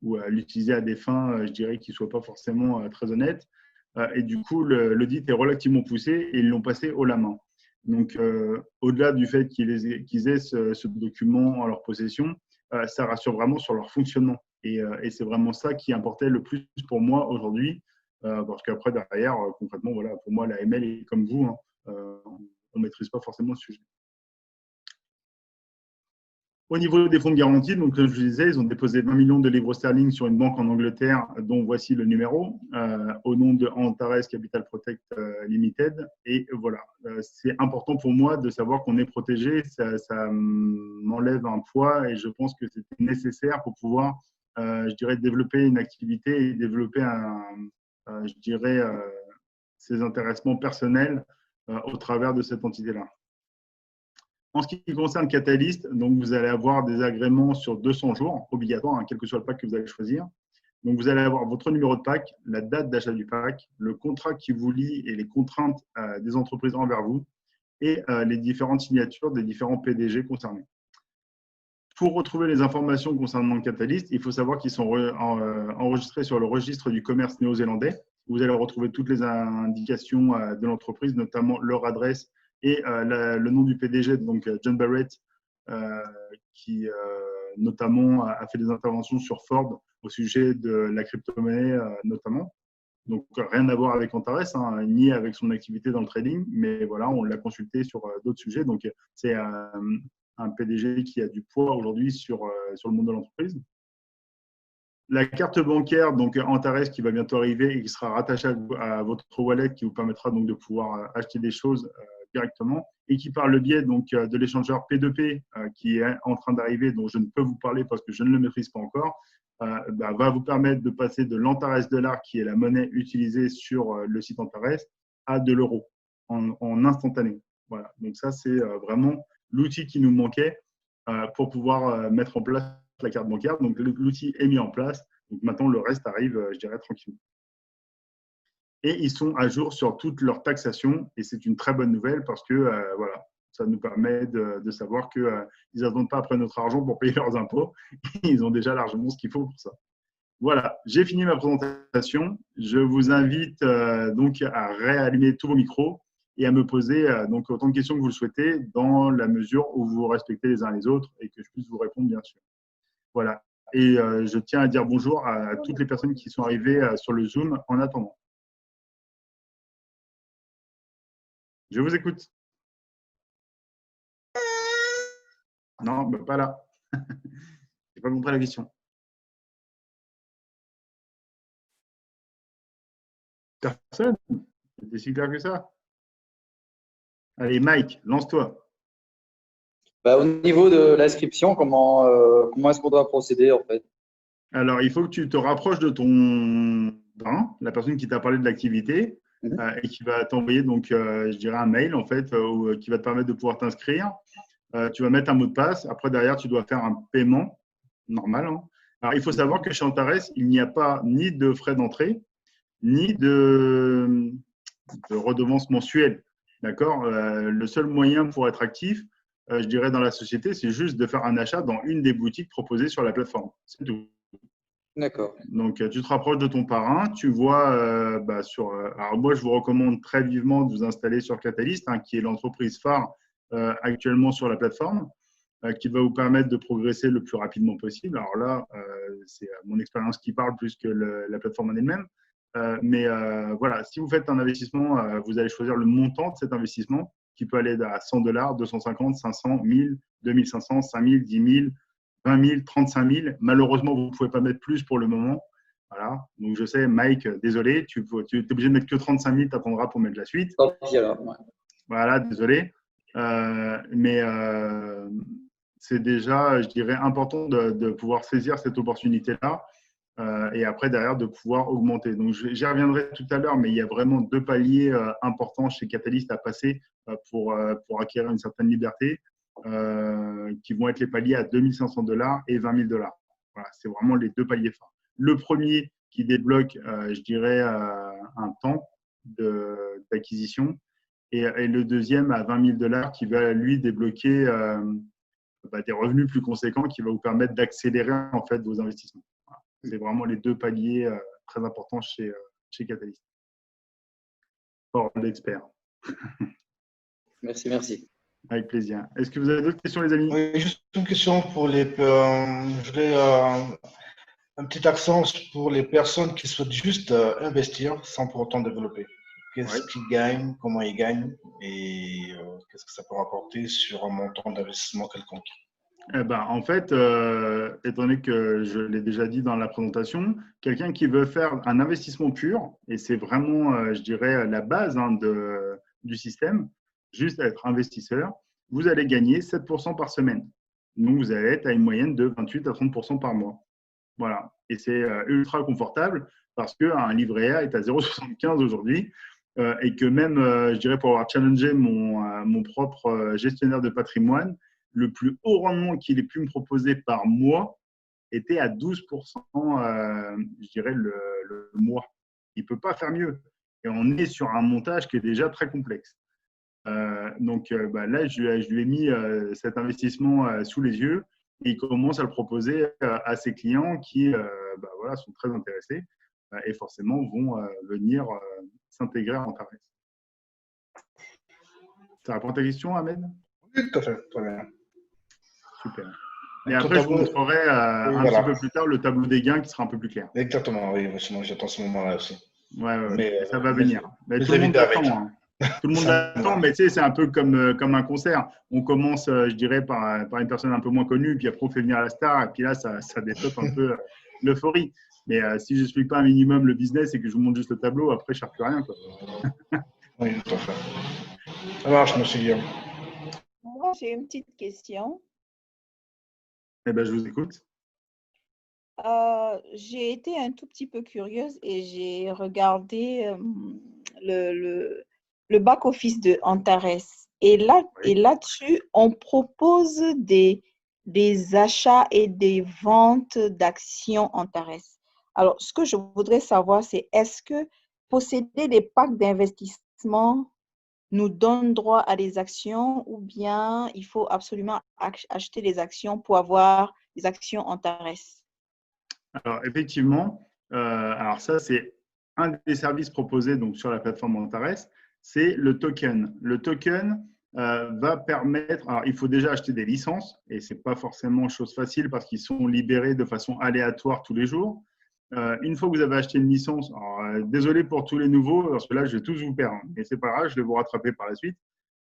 l'utiliser à des fins, je dirais, qui ne soient pas forcément très honnêtes. Et du coup, l'audit est relativement poussé et ils l'ont passé haut la main. Donc, au-delà du fait qu'ils aient ce document en leur possession, ça rassure vraiment sur leur fonctionnement. Et c'est vraiment ça qui importait le plus pour moi aujourd'hui, parce qu'après, derrière, concrètement, voilà, pour moi, la ML est comme vous, hein, on ne maîtrise pas forcément le sujet. Au niveau des fonds de garantie, donc, comme je vous disais, ils ont déposé 20 millions de livres sterling sur une banque en Angleterre, dont voici le numéro, au nom de Antares Capital Protect Limited. Et voilà, c'est important pour moi de savoir qu'on est protégé. Ça m'enlève un poids et je pense que c'est nécessaire pour pouvoir, je dirais, développer une activité et développer, je dirais, ses intéressements personnels au travers de cette entité-là. En ce qui concerne Catalyst, donc vous allez avoir des agréments sur 200 jours, obligatoires, hein, quel que soit le pack que vous allez choisir. Donc, vous allez avoir votre numéro de pack, la date d'achat du pack, le contrat qui vous lie et les contraintes des entreprises envers vous et les différentes signatures des différents PDG concernés. Pour retrouver les informations concernant Catalyst, il faut savoir qu'ils sont enregistrés sur le registre du commerce néo-zélandais. Vous allez retrouver toutes les indications de l'entreprise, notamment leur adresse et le nom du PDG, donc John Barrett, qui notamment a fait des interventions sur Ford au sujet de la crypto-monnaie notamment. Donc, rien à voir avec Antares, hein, ni avec son activité dans le trading, mais voilà, on l'a consulté sur d'autres sujets. Donc, c'est un PDG qui a du poids aujourd'hui sur le monde de l'entreprise. La carte bancaire, donc Antares, qui va bientôt arriver et qui sera rattachée à votre wallet, qui vous permettra donc de pouvoir acheter des choses directement, et qui par le biais donc de l'échangeur P2P qui est en train d'arriver, dont je ne peux vous parler parce que je ne le maîtrise pas encore, va vous permettre de passer de l'Antares dollar, qui est la monnaie utilisée sur le site Antares, à de l'euro en instantané. Voilà. Donc ça, c'est vraiment l'outil qui nous manquait pour pouvoir mettre en place la carte bancaire. Donc l'outil est mis en place. Donc maintenant, le reste arrive, je dirais, tranquillement. Et ils sont à jour sur toute leur taxation. Et c'est une très bonne nouvelle parce que voilà, ça nous permet de savoir qu'ils n'attendent pas après notre argent pour payer leurs impôts. Ils ont déjà largement ce qu'il faut pour ça. Voilà, j'ai fini ma présentation. Je vous invite donc à réallumer tous vos micros et à me poser donc autant de questions que vous le souhaitez dans la mesure où vous respectez les uns les autres et que je puisse vous répondre, bien sûr. Voilà. Et je tiens à dire bonjour à toutes les personnes qui sont arrivées sur le Zoom en attendant. Je vous écoute. Non, bah, pas là. Je n'ai pas compris la question. Personne? C'était si clair que ça. Allez, Mike, lance-toi. Bah, au niveau de l'inscription, comment est-ce qu'on doit procéder en fait? Alors, il faut que tu te rapproches de ton parrain, la personne qui t'a parlé de l'activité, et qui va t'envoyer donc, je dirais, un mail en fait, qui va te permettre de pouvoir t'inscrire. Tu vas mettre un mot de passe. Après, derrière, tu dois faire un paiement normal, hein. Alors, il faut savoir que chez Antares, il n'y a pas ni de frais d'entrée, ni de redevance mensuelle. D'accord? Le seul moyen pour être actif, je dirais, dans la société, c'est juste de faire un achat dans une des boutiques proposées sur la plateforme. C'est tout. D'accord. Donc, tu te rapproches de ton parrain, tu vois alors moi, je vous recommande très vivement de vous installer sur Catalyst, hein, qui est l'entreprise phare actuellement sur la plateforme, qui va vous permettre de progresser le plus rapidement possible. Alors là, c'est mon expérience qui parle plus que la plateforme en elle-même. Mais voilà, si vous faites un investissement, vous allez choisir le montant de cet investissement qui peut aller à $100, 250, 500, 1000, 2500, 5000, 10 000, 20 000, 35 000. Malheureusement, vous ne pouvez pas mettre plus pour le moment. Voilà. Donc, je sais, Mike, désolé, tu es obligé de mettre que 35 000, tu attendras pour mettre la suite. Tant pis alors. Ouais. Voilà, désolé. Mais c'est déjà, je dirais, important de pouvoir saisir cette opportunité-là et après, derrière, de pouvoir augmenter. Donc, j'y reviendrai tout à l'heure, mais il y a vraiment deux paliers importants chez Catalyst à passer pour acquérir une certaine liberté, qui vont être les paliers à $2500 et $20 000. Voilà, c'est vraiment les deux paliers forts. Le premier qui débloque, je dirais, un temps d'acquisition, et le deuxième à $20 000 qui va, lui, débloquer des revenus plus conséquents qui va vous permettre d'accélérer en fait, vos investissements. Voilà. C'est vraiment les deux paliers très importants chez Catalyst. Hors l'expert. Merci, merci. Avec plaisir. Est-ce que vous avez d'autres questions, les amis? Oui, juste une question pour les. Je voulais un petit accent pour les personnes qui souhaitent juste investir sans pour autant développer. Qu'est-ce qu'ils gagnent, comment ils gagnent et qu'est-ce que ça peut rapporter sur un montant d'investissement quelconque? En fait, étant donné que je l'ai déjà dit dans la présentation, quelqu'un qui veut faire un investissement pur, et c'est vraiment, je dirais, la base du système, juste être investisseur, vous allez gagner 7% par semaine. Donc, vous allez être à une moyenne de 28 à 30% par mois. Voilà. Et c'est ultra confortable parce qu'un livret A est à 0,75 aujourd'hui et que même, je dirais, pour avoir challengé mon propre gestionnaire de patrimoine, le plus haut rendement qu'il ait pu me proposer par mois était à 12%, je dirais, le mois. Il ne peut pas faire mieux. Et on est sur un montage qui est déjà très complexe. Donc là, je lui ai mis cet investissement sous les yeux. et il commence à le proposer à ses clients qui voilà, sont très intéressés et forcément vont venir s'intégrer à Antares. Ça répond à ta question, Ahmed? Oui, tout à fait. Très bien. Super. Et après, je vous montrerai petit peu plus tard le tableau des gains qui sera un peu plus clair. Exactement, oui. Sinon, j'attends ce moment-là aussi. Ouais. Mais, ça va venir. Mais tout le le monde attend. attend. Tout le monde attend, mais tu sais, c'est un peu comme un concert. On commence, je dirais, par une personne un peu moins connue, puis après, on fait venir la star, et puis là, ça détope un peu l'euphorie. Mais si je n'explique pas un minimum le business et que je vous montre juste le tableau, après, je ne cherche plus rien, quoi. Oui, tout à fait. Ça marche, monsieur Guillaume. Moi, j'ai une petite question. Eh bien, je vous écoute. J'ai été un tout petit peu curieuse et j'ai regardé le back-office de Antares. Et là-dessus, on propose des achats et des ventes d'actions Antares. Alors, ce que je voudrais savoir, c'est est-ce que posséder des packs d'investissement nous donne droit à des actions ou bien il faut absolument acheter des actions pour avoir des actions Antares? Alors, effectivement, alors ça, c'est un des services proposés donc, sur la plateforme Antares, c'est le token. Le token va permettre, alors il faut déjà acheter des licences et ce n'est pas forcément chose facile parce qu'ils sont libérés de façon aléatoire tous les jours. Une fois que vous avez acheté une licence, alors, désolé pour tous les nouveaux, parce que là, je vais tous vous perdre, mais c'est pas grave, je vais vous rattraper par la suite.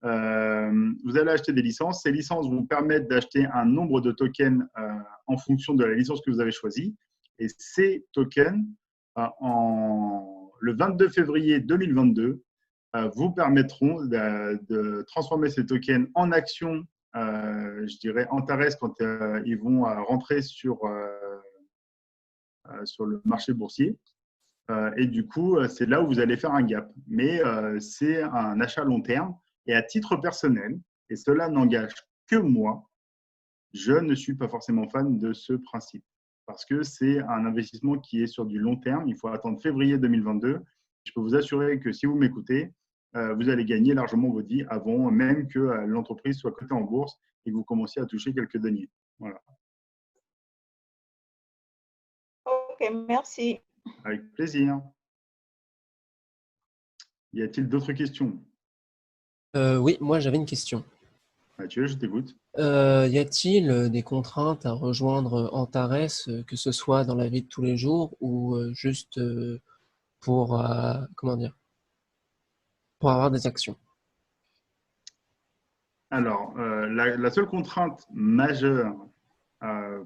Vous allez acheter des licences. Ces licences vous permettent d'acheter un nombre de tokens en fonction de la licence que vous avez choisie. Et ces tokens, le 22 février 2022, vous permettront de transformer ces tokens en actions, je dirais, Antares quand ils vont rentrer sur le marché boursier. Et du coup, c'est là où vous allez faire un gap. Mais c'est un achat long terme. Et à titre personnel, et cela n'engage que moi, je ne suis pas forcément fan de ce principe. Parce que c'est un investissement qui est sur du long terme. Il faut attendre février 2022. Je peux vous assurer que si vous m'écoutez, vous allez gagner largement votre vie avant même que l'entreprise soit cotée en bourse et que vous commenciez à toucher quelques deniers. Voilà. Ok, merci. Avec plaisir. Y a-t-il d'autres questions? Oui, moi j'avais une question. Mathieu, je t'écoute. Y a-t-il des contraintes à rejoindre Antares, que ce soit dans la vie de tous les jours ou juste pour, comment dire, pour avoir des actions? Alors, la seule contrainte majeure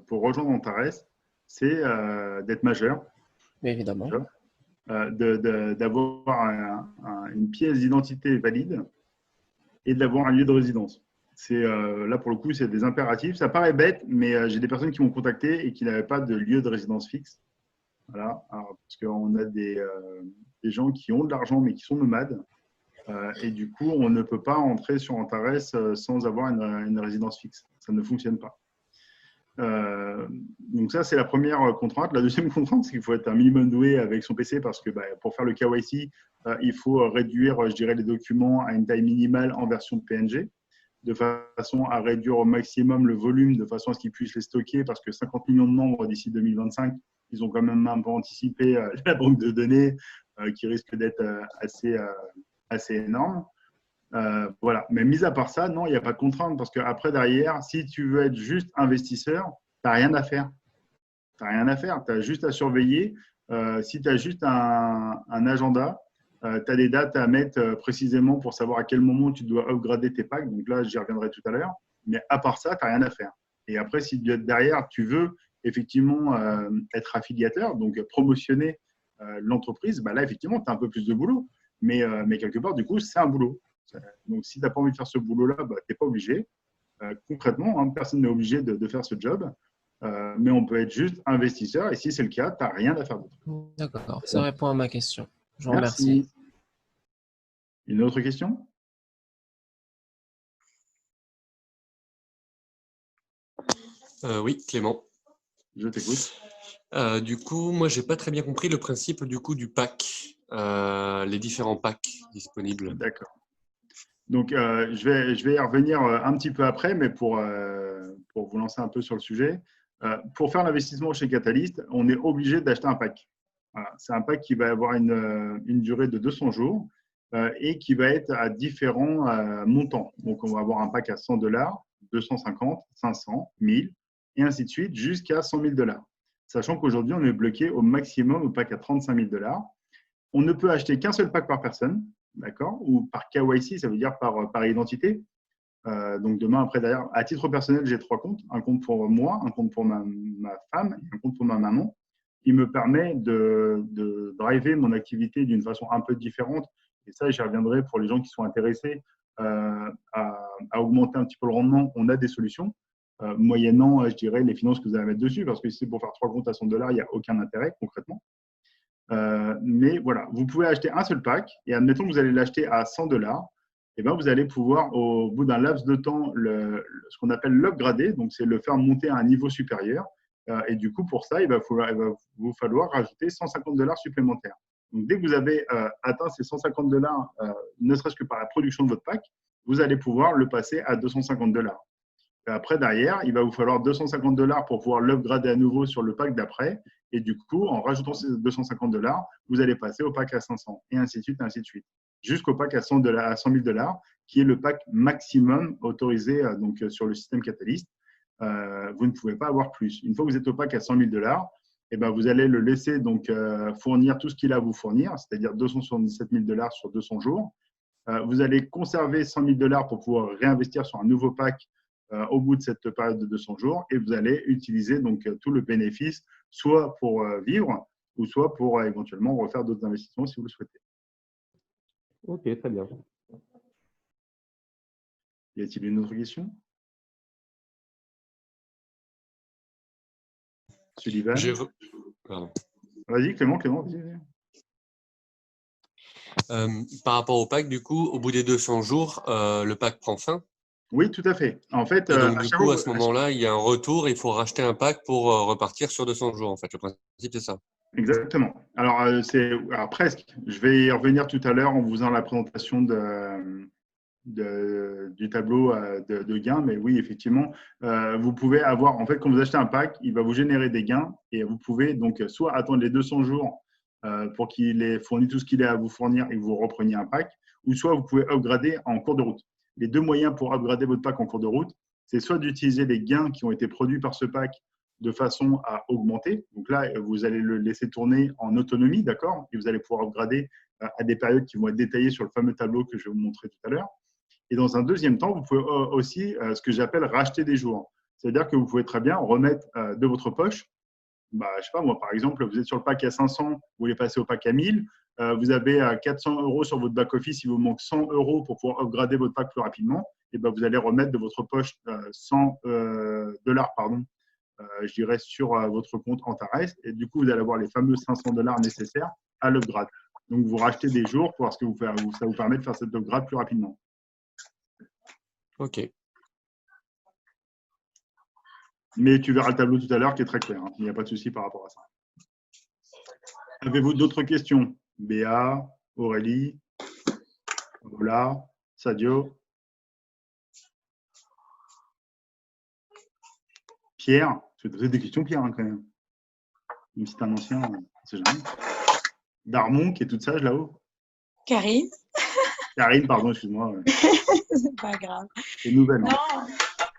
pour rejoindre Antares, c'est d'être majeur. Mais évidemment. D'avoir une pièce d'identité valide et d'avoir un lieu de résidence. Là, pour le coup, c'est des impératifs. Ça paraît bête, mais j'ai des personnes qui m'ont contacté et qui n'avaient pas de lieu de résidence fixe. Voilà. Alors, parce qu'on a des gens qui ont de l'argent, mais qui sont nomades. Et du coup, on ne peut pas entrer sur Antares sans avoir une résidence fixe. Ça ne fonctionne pas. Donc ça, c'est la première contrainte. La deuxième contrainte, c'est qu'il faut être un minimum doué avec son PC parce que pour faire le KYC, il faut réduire, je dirais, les documents à une taille minimale en version PNG, de façon à réduire au maximum le volume, de façon à ce qu'ils puissent les stocker, parce que 50 millions de membres d'ici 2025, ils ont quand même un peu anticipé la banque de données qui risque d'être assez énorme. Voilà. Mais mis à part ça, non, il n'y a pas de contrainte parce qu'après, derrière, si tu veux être juste investisseur, tu n'as rien à faire. Tu n'as rien à faire. Tu as juste à surveiller. Si tu as juste un agenda, tu as des dates à mettre précisément pour savoir à quel moment tu dois upgrader tes packs. Donc là, j'y reviendrai tout à l'heure. Mais à part ça, tu n'as rien à faire. Et après, si derrière, tu veux effectivement être affiliateur, donc promotionner l'entreprise, là, effectivement, tu as un peu plus de boulot. Mais quelque part, du coup, c'est un boulot. Donc, si tu n'as pas envie de faire ce boulot-là, tu n'es pas obligé. Concrètement, personne n'est obligé de faire ce job. Mais on peut être juste investisseur. Et si c'est le cas, tu n'as rien à faire d'autre. D'accord, ça répond à ma question. Je vous remercie. Merci. Une autre question? Oui, Clément. Je t'écoute. Du coup, moi, j'ai pas très bien compris le principe du pack, les différents packs disponibles. D'accord. Donc, je vais y revenir un petit peu après, mais pour vous lancer un peu sur le sujet, pour faire l'investissement chez Catalyst, on est obligé d'acheter un pack. Voilà. C'est un pack qui va avoir une durée de 200 jours et qui va être à différents montants. Donc, on va avoir un pack à $100, 250, 500, 1000 et ainsi de suite jusqu'à $100 000. Sachant qu'aujourd'hui, on est bloqué au maximum au pack à $35 000. On ne peut acheter qu'un seul pack par personne, d'accord, ou par KYC, ça veut dire par identité. Donc demain, après, d'ailleurs, à titre personnel, j'ai 3 comptes. Un compte pour moi, un compte pour ma femme et un compte pour ma maman, qui me permet de driver mon activité d'une façon un peu différente. Et ça, j'y reviendrai pour les gens qui sont intéressés à augmenter un petit peu le rendement. On a des solutions, moyennant, je dirais, les finances que vous allez mettre dessus, parce que si c'est pour faire 3 comptes à $100, il n'y a aucun intérêt concrètement. Mais voilà, vous pouvez acheter un seul pack et admettons que vous allez l'acheter à $100. Et ben vous allez pouvoir, au bout d'un laps de temps, ce qu'on appelle l'upgrader, donc c'est le faire monter à un niveau supérieur. Et du coup, pour ça, il va vous falloir rajouter $150 supplémentaires. Donc, dès que vous avez atteint ces $150, ne serait-ce que par la production de votre pack, vous allez pouvoir le passer à $250. Et après, derrière, il va vous falloir $250 pour pouvoir l'upgrader à nouveau sur le pack d'après. Et du coup, en rajoutant ces $250, vous allez passer au pack à 500 et ainsi de suite, ainsi de suite. Jusqu'au pack à $100 000, qui est le pack maximum autorisé donc, sur le système Catalyst. Vous ne pouvez pas avoir plus. Une fois que vous êtes au pack à $100 000, et ben vous allez le laisser donc, fournir tout ce qu'il a à vous fournir, c'est-à-dire $277 000 sur 200 jours. Vous allez conserver $100 000 pour pouvoir réinvestir sur un nouveau pack au bout de cette période de 200 jours et vous allez utiliser donc, tout le bénéfice, soit pour vivre ou soit pour éventuellement refaire d'autres investissements si vous le souhaitez. Ok, très bien. Y a-t-il une autre question? Sullivan. Vas-y, Clément, vas-y. Par rapport au pack, du coup, au bout des 200 jours, le pack prend fin. Oui, tout à fait. En fait, et donc, du coup, à ce moment-là, il y a un retour, il faut racheter un pack pour repartir sur 200 jours. En fait, le principe, c'est ça. Exactement. Alors, presque. Je vais y revenir tout à l'heure en vous faisant la présentation du tableau de gains. Mais oui, effectivement, vous pouvez avoir, en fait, quand vous achetez un pack, il va vous générer des gains et vous pouvez donc soit attendre les 200 jours pour qu'il ait fourni tout ce qu'il a à vous fournir et que vous repreniez un pack, ou soit vous pouvez upgrader en cours de route. Les deux moyens pour upgrader votre pack en cours de route, c'est soit d'utiliser les gains qui ont été produits par ce pack de façon à augmenter. Donc là, vous allez le laisser tourner en autonomie, d'accord? Et vous allez pouvoir upgrader à des périodes qui vont être détaillées sur le fameux tableau que je vais vous montrer tout à l'heure. Et dans un deuxième temps, vous pouvez aussi ce que j'appelle racheter des jours. C'est-à-dire que vous pouvez très bien remettre de votre poche. Je ne sais pas, moi, par exemple, vous êtes sur le pack à 500, vous voulez passer au pack à 1000. Vous avez 400 € sur votre back-office, il vous manque 100 € pour pouvoir upgrader votre pack plus rapidement. Et ben, vous allez remettre de votre poche $100, je dirais, sur votre compte Antares. Et du coup, vous allez avoir les fameux $500 nécessaires à l'upgrade. Donc, vous rachetez des jours pour ce que ça vous permet de faire cette upgrade plus rapidement. OK. Mais tu verras le tableau tout à l'heure qui est très clair. Hein. Il n'y a pas de souci par rapport à ça. Avez-vous d'autres questions? Béa, Aurélie, Ola, Sadio, Pierre. Je vais te poser des questions, Pierre, hein, quand même. Même si c'est un ancien, on ne sait jamais. Darmon, qui est toute sage là-haut. Karine. Karine, pardon, excuse-moi. C'est pas grave. C'est nouvelle. Non, hein.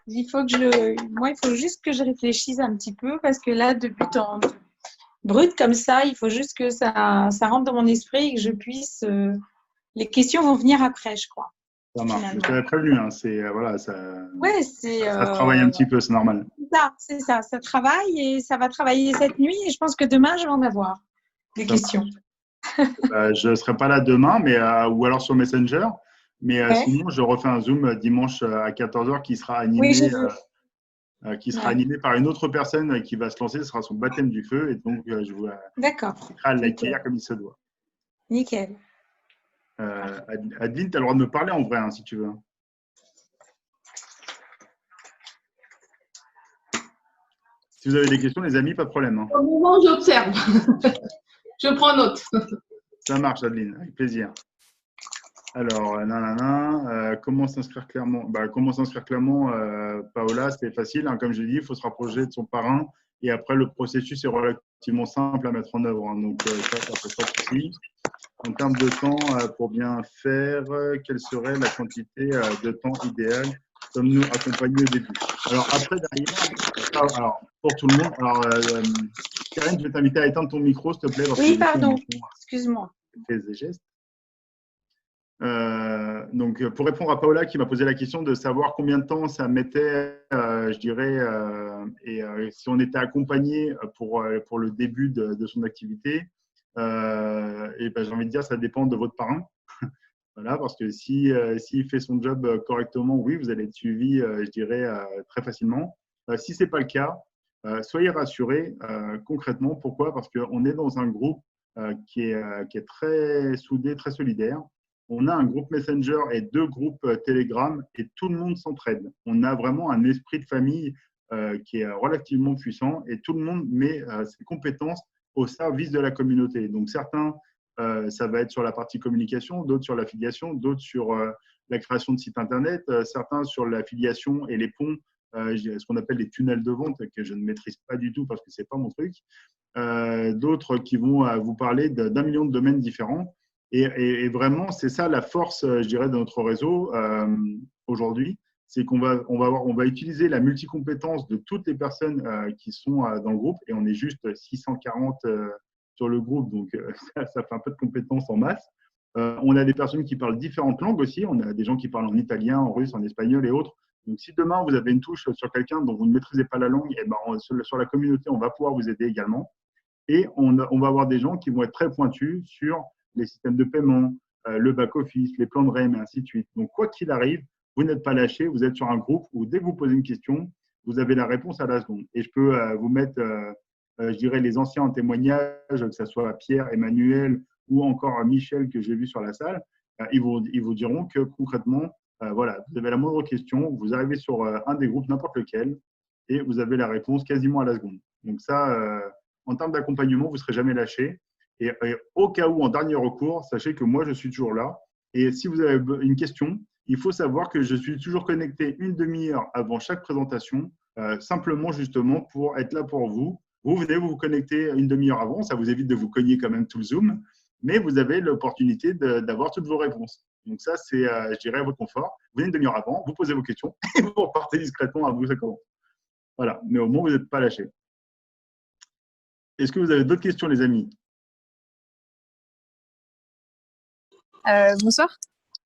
il faut juste que je réfléchisse un petit peu parce que là, de but en brut comme ça, il faut juste que ça rentre dans mon esprit et que je puisse. Les questions vont venir après, je crois. Ça marche. Je t'avais prévenu. Hein. Voilà, ça travaille un petit peu, c'est normal. C'est ça. Ça travaille et ça va travailler cette nuit et je pense que demain, je vais en avoir des questions. Je ne serai pas là demain, ou alors sur Messenger. Mais sinon, je refais un Zoom dimanche à 14h qui sera animé. Animé par une autre personne qui va se lancer. Ce sera son baptême du feu. Et donc, je vous l'accueillir comme il se doit. Nickel. Adeline, tu as le droit de me parler en vrai, hein, si tu veux. Si vous avez des questions, les amis, pas de problème. Hein. Au moment, j'observe. Je prends note. Ça marche, Adeline, avec plaisir. Alors, comment s'inscrire clairement? Comment s'inscrire clairement, Paola, c'est facile, hein, comme je l'ai dit, il faut se rapprocher de son parrain. Et après, le processus est relativement simple à mettre en œuvre, hein, donc, ça pose pas de souci. En termes de temps, pour bien faire, quelle serait la quantité de temps idéal? Sommes-nous accompagnés au début? Alors, après, derrière, alors, pour tout le monde, alors, Karine, je vais t'inviter à éteindre ton micro, s'il te plaît. Parce Oui, que, du coup, pardon. Excuse-moi. fais des gestes. Donc, pour répondre à Paola qui m'a posé la question de savoir combien de temps ça mettait, je dirais, si on était accompagné pour le début de son activité, j'ai envie de dire ça dépend de votre parrain. Voilà, parce que s'il fait son job correctement, oui, vous allez être suivi, je dirais, très facilement. Si ce n'est pas le cas, soyez rassurés concrètement. Pourquoi? Parce qu'on est dans un groupe qui est très soudé, très solidaire. On a un groupe Messenger et 2 groupes Telegram et tout le monde s'entraide. On a vraiment un esprit de famille qui est relativement puissant et tout le monde met ses compétences au service de la communauté. Donc certains, ça va être sur la partie communication, d'autres sur l'affiliation, d'autres sur la création de sites internet, certains sur l'affiliation et les ponts, ce qu'on appelle les tunnels de vente que je ne maîtrise pas du tout parce que ce n'est pas mon truc. D'autres qui vont vous parler d'1 million de domaines différents. Et vraiment, c'est ça la force, je dirais, de notre réseau aujourd'hui, c'est qu'on va utiliser la multicompétence de toutes les personnes qui sont dans le groupe, et on est juste 640 sur le groupe, donc ça fait un peu de compétences en masse. On a des personnes qui parlent différentes langues aussi, on a des gens qui parlent en italien, en russe, en espagnol et autres. Donc si demain vous avez une touche sur quelqu'un dont vous ne maîtrisez pas la langue, et sur la communauté, on va pouvoir vous aider également. Et on va avoir des gens qui vont être très pointus sur les systèmes de paiement, le back-office, les plans de REM et ainsi de suite. Donc, quoi qu'il arrive, vous n'êtes pas lâché, vous êtes sur un groupe où dès que vous posez une question, vous avez la réponse à la seconde. Et je peux vous mettre, je dirais, les anciens en témoignage, que ce soit Pierre, Emmanuel ou encore Michel que j'ai vu sur la salle, ils vous diront que concrètement, voilà, vous avez la moindre question, vous arrivez sur un des groupes, n'importe lequel, et vous avez la réponse quasiment à la seconde. Donc ça, en termes d'accompagnement, vous ne serez jamais lâché. Et au cas où, en dernier recours, sachez que moi, je suis toujours là. Et si vous avez une question, il faut savoir que je suis toujours connecté une demi-heure avant chaque présentation, simplement justement pour être là pour vous. Vous venez vous connecter une demi-heure avant, ça vous évite de vous cogner quand même tout le Zoom, mais vous avez l'opportunité d'avoir toutes vos réponses. Donc ça, c'est, je dirais, à votre confort. Vous venez une demi-heure avant, vous posez vos questions et vous repartez discrètement à vous, ça commence. Voilà, mais au moins, vous n'êtes pas lâché. Est-ce que vous avez d'autres questions, les amis? Bonsoir.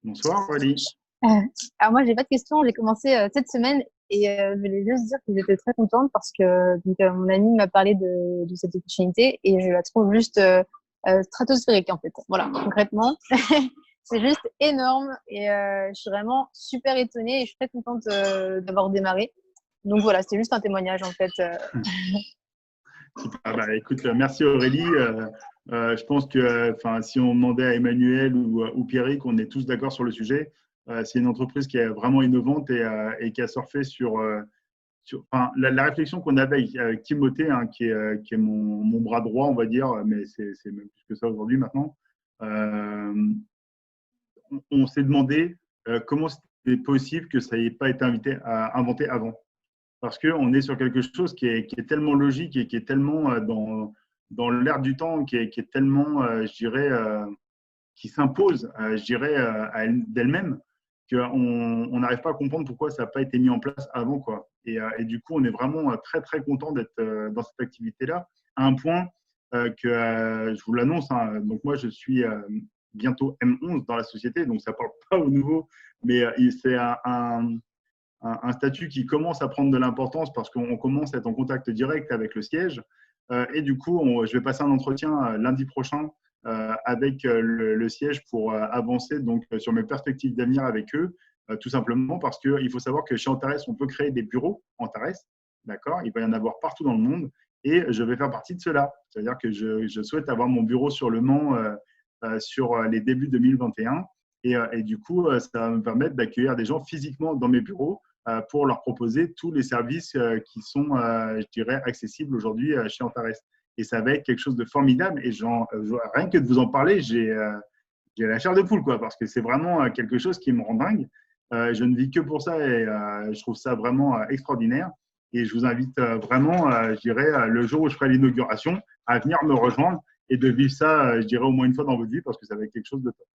Bonsoir, Aurélie. Alors moi, j'ai pas de questions. J'ai commencé cette semaine et je voulais juste dire que j'étais très contente parce que mon ami m'a parlé de cette opportunité et je la trouve juste stratosphérique en fait. Voilà, concrètement, c'est juste énorme et je suis vraiment super étonnée et je suis très contente d'avoir démarré. Donc voilà, c'était juste un témoignage en fait. Écoute, merci Aurélie. Je pense que si on demandait à Emmanuel ou Pierrick, on est tous d'accord sur le sujet. C'est une entreprise qui est vraiment innovante et qui a surfé sur la réflexion qu'on avait avec Timothée, hein, qui est mon bras droit, on va dire, mais c'est même plus que ça aujourd'hui maintenant. On s'est demandé comment c'était possible que ça n'ait pas été inventé avant. Parce qu'on est sur quelque chose qui est tellement logique et qui est tellement dans l'air du temps, qui est tellement, je dirais, qui s'impose, je dirais, d'elle-même, qu'on n'arrive pas à comprendre pourquoi ça n'a pas été mis en place avant, quoi. Et du coup, on est vraiment très, très content d'être dans cette activité-là, à un point que je vous l'annonce, hein, donc moi, je suis bientôt M11 dans la société, donc ça ne parle pas au nouveau, mais c'est un statut qui commence à prendre de l'importance parce qu'on commence à être en contact direct avec le siège. Et du coup, je vais passer un entretien lundi prochain avec le siège pour avancer donc, sur mes perspectives d'avenir avec eux, tout simplement parce qu'il faut savoir que chez Antares, on peut créer des bureaux Antares, d'accord? Il va y en avoir partout dans le monde et je vais faire partie de cela. C'est-à-dire que je souhaite avoir mon bureau sur Le Mans sur les débuts 2021 et du coup, ça va me permettre d'accueillir des gens physiquement dans mes bureaux pour leur proposer tous les services qui sont, je dirais, accessibles aujourd'hui chez Antares. Et ça va être quelque chose de formidable. Et rien que de vous en parler, j'ai j'ai la chair de poule, quoi, parce que c'est vraiment quelque chose qui me rend dingue. Je ne vis que pour ça et je trouve ça vraiment extraordinaire. Et je vous invite vraiment, je dirais, le jour où je ferai l'inauguration, à venir me rejoindre et de vivre ça, je dirais, au moins une fois dans votre vie parce que ça va être quelque chose de top.